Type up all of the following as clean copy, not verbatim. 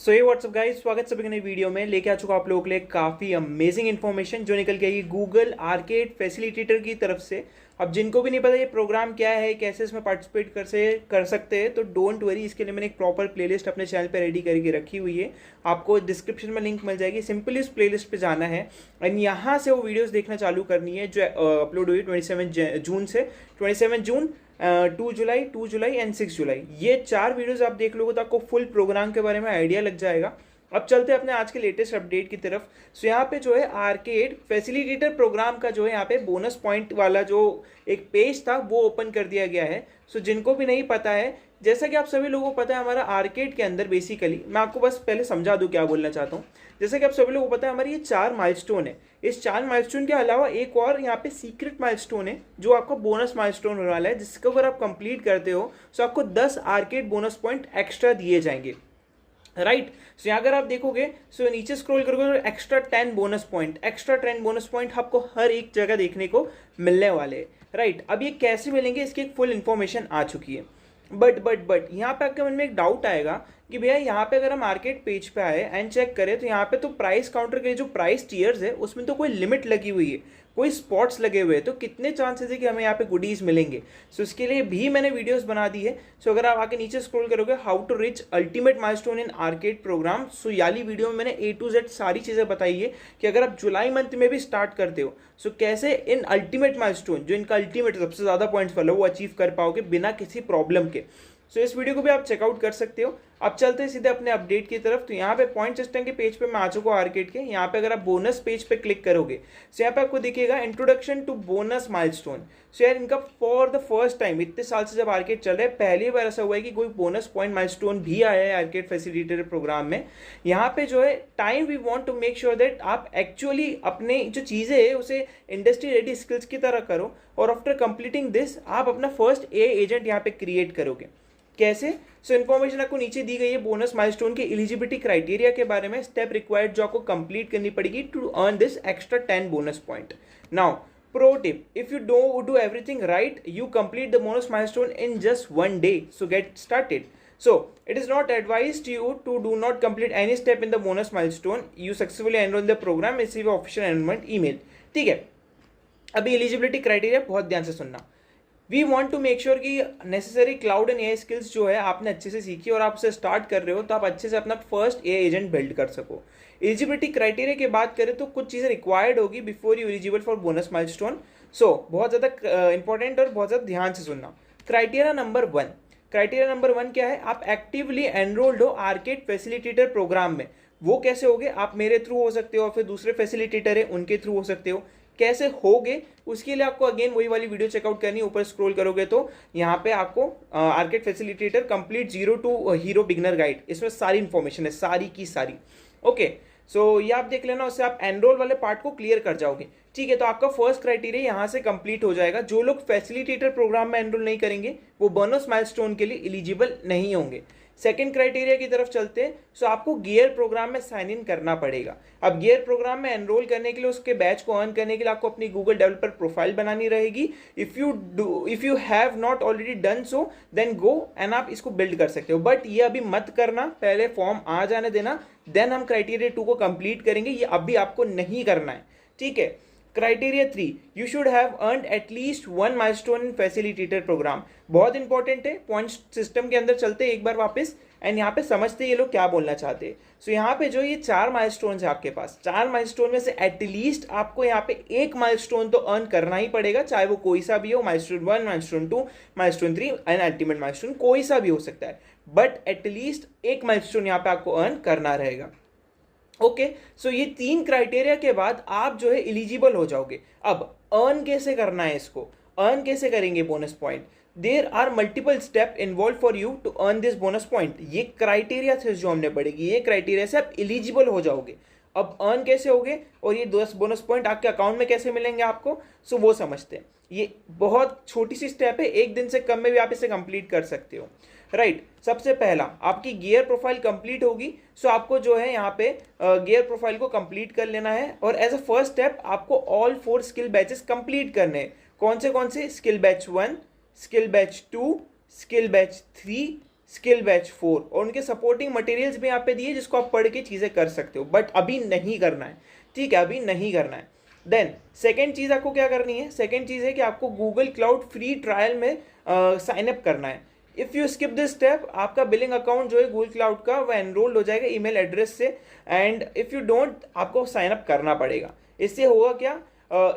सो ये WhatsApp guys, स्वागत सभी के नई वीडियो में। लेके आ चुका आप लोगों के लिए काफ़ी अमेजिंग इन्फॉर्मेशन जो निकल के आई गूगल आर्केड फैसिलिटेटर की तरफ से। अब जिनको भी नहीं पता ये प्रोग्राम क्या है, कैसे इसमें पार्टिसिपेट कर सकते हैं, तो डोंट वरी, इसके लिए मैंने एक प्रॉपर प्लेलिस्ट अपने चैनल पे रेडी करके रखी हुई है। आपको डिस्क्रिप्शन में लिंक मिल जाएगी, सिंपली उस प्लेलिस्ट पे जाना है एंड यहाँ से वो वीडियोस देखना चालू करनी है जो अपलोड हुई 27 जून से। 27 जून, 2 जुलाई एंड 6 जुलाई, ये 4 वीडियोस आप देख लोगे तो आपको फुल प्रोग्राम के बारे में आइडिया लग जाएगा। अब चलते हैं अपने आज के लेटेस्ट अपडेट की तरफ। सो यहाँ पे जो है आर्केड फैसिलिटेटर प्रोग्राम का जो है यहाँ पे बोनस पॉइंट वाला जो एक पेज था वो ओपन कर दिया गया है। सो जिनको भी नहीं पता है, जैसा कि आप सभी लोगों को पता है, हमारा आर्केड के अंदर बेसिकली, मैं आपको बस पहले समझा दूं क्या बोलना चाहता हूँ। जैसा कि आप सभी लोगों को पता है, हमारी ये 4 माइलस्टोन है। इस 4 माइलस्टोन के अलावा एक और यहाँ पे सीक्रेट माइलस्टोन है जो आपका बोनस माइलस्टोन होने वाला है, जिसको अगर आप कंप्लीट करते हो तो आपको 10 आर्केड बोनस पॉइंट एक्स्ट्रा दिए जाएंगे। राइट, सो यहाँ अगर आप देखोगे, सो नीचे स्क्रॉल करोगे तो एक्स्ट्रा 10 बोनस पॉइंट आपको हर एक जगह देखने को मिलने वाले हैं। राइट, अब ये कैसे मिलेंगे इसकी एक फुल इन्फॉर्मेशन आ चुकी है। बट यहाँ पे आपके मन में एक डाउट आएगा कि भैया यहाँ पे अगर हम मार्केट पेज पे आए एंड चेक करें तो यहाँ पे तो प्राइस काउंटर के जो प्राइस टियर्स है उसमें तो कोई लिमिट लगी हुई है, कोई स्पॉट्स लगे हुए हैं, तो कितने चांसेस है कि हमें यहाँ पे गुडीज मिलेंगे। सो इसके लिए भी मैंने वीडियोस बना दी है। सो अगर आप आके नीचे स्क्रॉल करोगे, how to reach ultimate milestone in arcade program, so याली वीडियो में मैंने A to Z सारी चीज़ें बताई है कि अगर आप जुलाई मंथ में भी स्टार्ट करते हो सो कैसे इन अल्टीमेट माइलस्टोन, जो इनका अल्टीमेट सबसे ज़्यादा पॉइंट्स वाला, वो अचीव कर पाओगे बिना किसी प्रॉब्लम के। सो इस वीडियो को भी आप चेकआउट कर सकते हो। अब चलते हैं सीधे अपने अपडेट की तरफ। तो यहाँ पे पॉइंट सिस्टम के पेज पे मैं आ चुका हूँ आर्केड के। यहाँ पे अगर आप बोनस पेज पे क्लिक करोगे तो यहाँ पे आपको दिखेगा इंट्रोडक्शन टू बोनस माइलस्टोन। सो यार इनका फॉर द फर्स्ट टाइम, इतने साल से जब आर्केड चल रहा है, पहली बार ऐसा हुआ है कि कोई बोनस पॉइंट माइलस्टोन भी आया है आर्केड फैसिलिटेटर प्रोग्राम में। यहाँ पे जो है time we want to make sure that आप एक्चुअली अपने जो चीज़ें है उसे इंडस्ट्री रेडी स्किल्स की तरह करो, और आफ्टर कंप्लीटिंग दिस आप अपना फर्स्ट ए एजेंट यहाँ पे क्रिएट करोगे। कैसे? सो इन्फॉर्मेशन आपको नीचे दी गई है बोनस माइलस्टोन के एलिजिबिलिटी क्राइटेरिया के बारे में, स्टेप रिक्वायर्ड जो आपको कंप्लीट करनी पड़ेगी to earn this extra 10 bonus point. Now pro tip, if you do everything right, you complete the bonus milestone in just 1 day, so get started. So it is not advised you to do not complete any step in the bonus milestone. You successfully enroll in the program, receive official enrollment email. ठीक है, अभी eligibility criteria बहुत ध्यान से सुनना। We want to make sure कि necessary cloud and AI skills जो है आपने अच्छे से सीखी और आप उसे स्टार्ट कर रहे हो, तो आप अच्छे से अपना फर्स्ट AI एजेंट बिल्ड कर सको। एलिजिबिलिटी क्राइटेरिया की बात करें तो कुछ चीज़ें रिक्वायर्ड होगी before you eligible for bonus milestone. So बहुत ज़्यादा इंपॉर्टेंट और बहुत ज़्यादा ध्यान से सुनना। क्राइटेरिया नंबर 1 क्या है? आप एक्टिवली एनरोल्ड हो आर्केड फैसिलिटेटर प्रोग्राम में। वो कैसे होगे? आप मेरे थ्रू हो सकते हो, फिर दूसरे फैसिलिटेटर है उनके थ्रू हो सकते हो। कैसे होगे उसके लिए आपको अगेन वही वाली वीडियो चेकआउट करनी है। ऊपर स्क्रॉल करोगे तो यहाँ पे आपको arcade facilitator complete 0 to hero beginner guide, इसमें सारी इंफॉर्मेशन है, सारी की सारी। ओके, सो ये आप देख लेना, उससे आप एनरोल वाले पार्ट को क्लियर कर जाओगे। ठीक है, तो आपका फर्स्ट क्राइटेरिया यहाँ से कंप्लीट हो जाएगा। जो लोग फैसिलिटेटर प्रोग्राम में एनरोल नहीं करेंगे वो बोनस माइलस्टोन के लिए एलिजिबल नहीं होंगे। सेकेंड क्राइटेरिया की तरफ चलते हैं। सो आपको गियर प्रोग्राम में साइन इन करना पड़ेगा। अब गियर प्रोग्राम में एनरोल करने के लिए, उसके बैच को अर्न करने के लिए आपको अपनी गूगल डेवलपर प्रोफाइल बनानी रहेगी। If you have not already done so then go and आप इसको बिल्ड कर सकते हो, बट ये अभी मत करना, पहले फॉर्म आ जाने देना, देन हम क्राइटेरिया 2 को कंप्लीट करेंगे। ये अभी आपको नहीं करना है। ठीक है, criteria 3, you should have earn at least 1 milestone in facilitator program. बहुत इंपॉर्टेंट है। पॉइंट सिस्टम के अंदर चलते एक बार वापस एंड यहाँ पे समझते ये लोग क्या बोलना चाहते हैं। सो यहाँ पे जो ये 4 माइलस्टोन है आपके पास, 4 माइलस्टोन में से एटलीस्ट आपको यहाँ पे 1 माइलस्टोन तो अर्न करना ही पड़ेगा, चाहे वो कोई सा भी हो, milestone 1, milestone 2, milestone 3 and ultimate milestone, कोई सा भी हो सकता है, बट एटलीस्ट 1 माइलस्टोन यहाँ पे आपको अर्न करना रहेगा। ओके, सो ये 3 क्राइटेरिया के बाद आप जो है एलिजिबल हो जाओगे। अब अर्न कैसे करना है, इसको अर्न कैसे करेंगे bonus point? There are multiple step involve for you to earn this bonus point. ये क्राइटेरिया थे जो हमने पढ़ेगी, ये क्राइटेरिया से आप एलिजिबल हो जाओगे। अब अर्न कैसे होगे और ये 10 बोनस पॉइंट आपके अकाउंट में कैसे मिलेंगे आपको, सो वो समझते हैं। ये बहुत छोटी सी स्टेप है, 1 दिन से कम में भी आप इसे कंप्लीट कर सकते हो। राइट, सबसे पहला आपकी गियर प्रोफाइल कंप्लीट होगी। सो आपको जो है यहाँ पे गियर प्रोफाइल को कंप्लीट कर लेना है, और एज अ फर्स्ट स्टेप आपको ऑल 4 स्किल बैचेस कंप्लीट करने हैं। कौन से? Skill batch 1, skill batch 2, skill batch 3 skill batch 4 और उनके सपोर्टिंग मटेरियल्स भी यहाँ पे दिए जिसको आप पढ़ के चीज़ें कर सकते हो, बट अभी नहीं करना है, ठीक है, अभी नहीं करना है। देन सेकेंड चीज़ आपको क्या करनी है, सेकेंड चीज़ है कि आपको गूगल क्लाउड फ्री ट्रायल में साइन अप करना है। If you skip this step, आपका बिलिंग अकाउंट जो है गूगल क्लाउड का वो एनरोल्ड हो जाएगा ईमेल एड्रेस से, एंड इफ़ यू डोंट, आपको साइन अप करना पड़ेगा। इससे होगा क्या,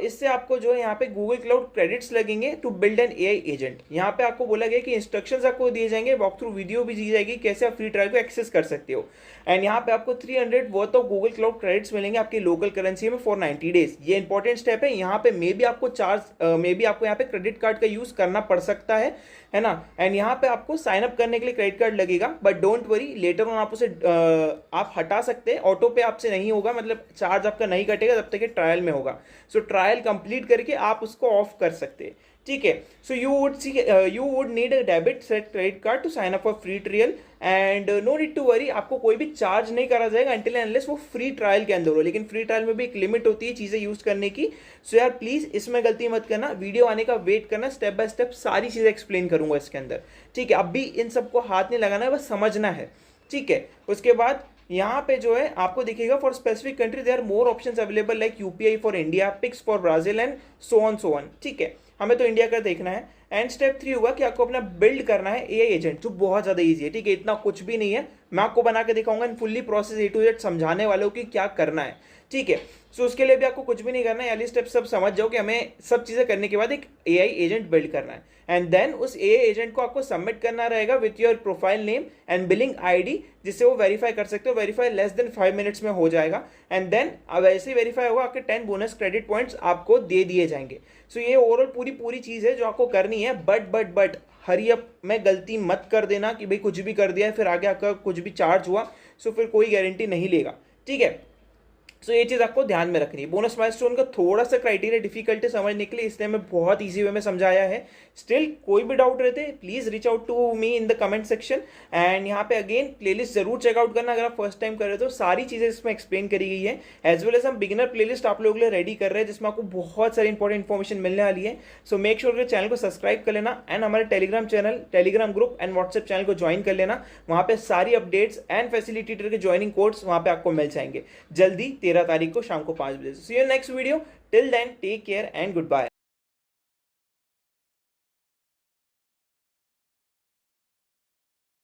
इससे आपको जो है यहाँ पे गूगल क्लाउड क्रेडिट्स लगेंगे to build an AI agent. यहाँ पे आपको बोला गया कि इंस्ट्रक्शंस आपको दिए जाएंगे, वॉक थ्रू वीडियो भी दी जाएगी कैसे आप फ्री ट्रायल को एक्सेस कर सकते हो, एंड यहाँ पे आपको 300 worth of Google cloud credits मिलेंगे आपकी लोकल करेंसी में फॉर 90 डेज। ये इंपॉर्टेंट स्टेप है। यहाँ पे मे भी आपको यहाँ पे क्रेडिट कार्ड का यूज करना पड़ सकता है ना, एंड यहाँ पे आपको साइन अप करने के लिए क्रेडिट कार्ड लगेगा, but don't worry, later on आप उसे आप हटा सकते हैं, ऑटो पे आपसे नहीं होगा, मतलब चार्ज आपका नहीं कटेगा जब तक कि ट्रायल में होगा। सो ट्रायल कंप्लीट करके आप उसको ऑफ कर सकते हैं, ठीक है। So you would need a debit set credit card to sign up for free trial, and no need to worry, आपको कोई भी चार्ज नहीं करा जाएगा अनटिल एंड अनलेस वो फ्री ट्रायल के अंदर हो, लेकिन फ्री ट्रायल में भी एक लिमिट होती है चीज़ें यूज करने की। सो यार प्लीज इसमें गलती मत करना, वीडियो आने का वेट करना, स्टेप बाय स्टेप सारी चीज़ें एक्सप्लेन करूंगा इसके अंदर, ठीक है। अब भी इन सबको हाथ नहीं लगाना है, बस समझना है, ठीक है। उसके बाद यहाँ पे जो है आपको दिखेगा for specific country there are more options available like UPI for India, Pix for Brazil and so on, ठीक है। हमें तो इंडिया का देखना है। एंड स्टेप 3 होगा कि आपको अपना बिल्ड करना है एआई एजेंट, जो बहुत ज़्यादा ईजी है, ठीक है, इतना कुछ भी नहीं है। मैं आपको बना के दिखाऊंगा इन fully process A to Z समझाने वालों की क्या करना है, ठीक है। सो उसके लिए भी आपको कुछ भी नहीं करना है, ये स्टेप सब समझ जाओ कि हमें सब चीज़ें करने के बाद एक एआई एजेंट बिल्ड करना है, एंड देन उस एआई एजेंट को आपको सबमिट करना रहेगा with your profile name and billing ID, जिससे वो वेरीफाई कर सकते हो। वेरीफाई लेस देन 5 मिनट्स में हो जाएगा, एंड देन अब ऐसे ही वेरीफाई होगा, आपके 10 बोनस क्रेडिट पॉइंट्स आपको दे दिए जाएंगे। सो ये ओवरऑल पूरी चीज़ है जो आपको करनी है, बट हरी अप में गलती मत कर देना कि भाई कुछ भी कर दिया है फिर आगे आपका कुछ भी चार्ज हुआ, सो फिर कोई गारंटी नहीं लेगा, ठीक है। सो ये चीज़ आपको ध्यान में रखनी है। बोनस माइलस्टोन का थोड़ा सा क्राइटेरिया डिफिकल्ट है समझने के लिए, इसलिए मैं बहुत इजी वे में समझाया है। स्टिल कोई भी डाउट रहते please reach out to me in the comment section, and यहाँ पे अगेन प्लेलिस्ट जरूर चेकआउट करना अगर आप फर्स्ट टाइम कर रहे हो, तो सारी चीज़ें इसमें एक्सप्लेन करी गई है, एज वेल एज हम बिगिनर प्लेलिस्ट आप लोगों के लिए रेडी कर रहे हैं जिसमें आपको बहुत सारी इंपॉर्टेंट इन्फॉर्मेशन मिलने वाली है। सो मेक श्योर चैनल को सब्सक्राइब कर लेना, एंड हमारे Telegram channel, Telegram group and WhatsApp channel को ज्वाइन कर लेना। वहाँ पे सारी अपडेट्स एंड फैसिलिटेटर के ज्वाइनिंग कोड्स वहाँ पे आपको मिल जाएंगे जल्दी 13 तारीख को शाम को 5 बजे। See you next video, till then take care and good bye.